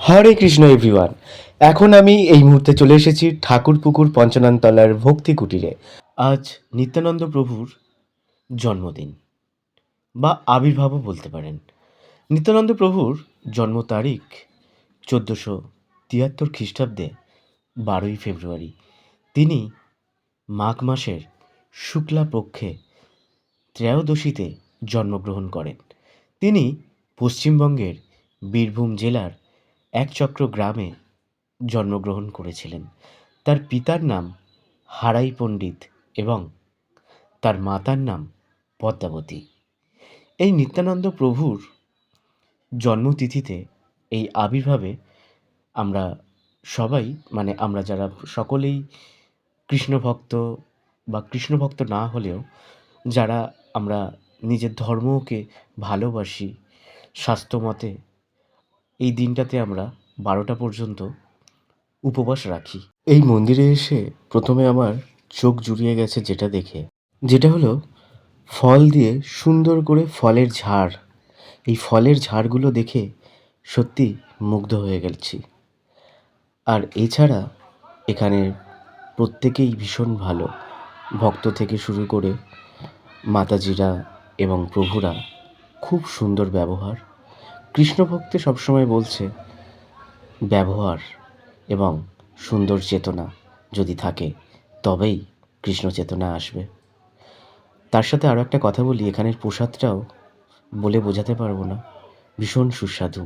হরে Krishna everyone. এখন আমি এই মুহূর্তে চলে এসেছি ঠাকুরপুকুর পঞ্চাননতলার ভক্তি কুটিরে। আজ নিত্যানন্দ প্রভুর জন্মদিন বা আবির্ভাবও বলতে পারেন। নিত্যানন্দ প্রভুর জন্ম তারিখ 1473 খ্রিস্টাব্দে 12ই ফেব্রুয়ারি। তিনি মাঘ মাসের শুক্লা পক্ষে ত্রয়োদশীতে জন্মগ্রহণ করেন। তিনি পশ্চিমবঙ্গের বীরভূম জেলার একচক্র গ্রামে জন্মগ্রহণ করেছিলেন। তার পিতার নাম হারাই পণ্ডিত এবং তার মাতার নাম পদ্মাবতী। এই নিত্যানন্দ প্রভুর জন্মতিথিতে, এই আবির্ভাবে আমরা সবাই, মানে আমরা যারা সকলেই কৃষ্ণভক্ত বা কৃষ্ণভক্ত না হলেও যারা আমরা নিজের ধর্মকে ভালোবাসি, স্বাস্থ্যমতে এই দিনটাতে আমরা 12টা পর্যন্ত উপবাস রাখি। এই মন্দিরে এসে প্রথমে আমার চোখ জুড়িয়ে গেছে যেটা দেখে, যেটা হলো ফল দিয়ে সুন্দর করে ফলের ঝাড়। এই ফলের ঝাড়গুলো দেখে সত্যি মুগ্ধ হয়ে গেছি। আর এছাড়া এখানে প্রত্যেকেই ভীষণ ভালো, ভক্ত থেকে শুরু করে মাতাজিরা এবং প্রভুরা খুব সুন্দর ব্যবহার। কৃষ্ণভক্তে সবসময় বলছে ব্যবহার এবং সুন্দর চেতনা যদি থাকে তবেই কৃষ্ণ চেতনা আসবে। তার সাথে আরও একটা কথা বলি, এখানের প্রসাদটাও বলে বোঝাতে পারবো না, ভীষণ সুস্বাদু।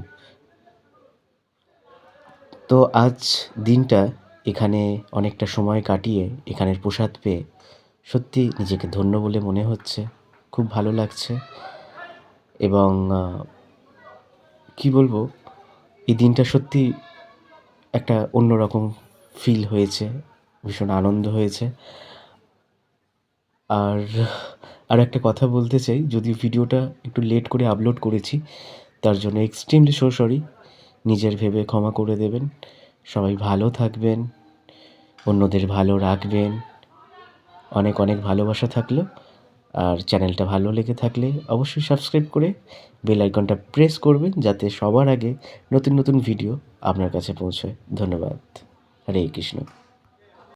তো আজ দিনটা এখানে অনেকটা সময় কাটিয়ে এখানের প্রসাদ পেয়ে সত্যি নিজেকে ধন্য বলে মনে হচ্ছে, খুব ভালো লাগছে। এবং কি বলবো, এই দিনটা সত্যি একটা অন্যরকম ফিল হয়েছে, ভীষণ আনন্দ হয়েছে। আর একটা কথা বলতে চাই, যদিও ভিডিওটা একটু লেট করে আপলোড করেছি, তার জন্য এক্সট্রিমলি সরি। নিজের ভেবে ক্ষমা করে দেবেন। সবাই ভালো থাকবেন, অন্যদের ভালো রাখবেন। অনেক অনেক ভালোবাসা থাকলো। আর চ্যানেলটা ভালো লেগে থাকলে অবশ্যই সাবস্ক্রাইব করে বেল আইকনটা প্রেস করবেন, যাতে সবার আগে নতুন নতুন ভিডিও আপনার কাছে পৌঁছয়। ধন্যবাদ। হরে কৃষ্ণ।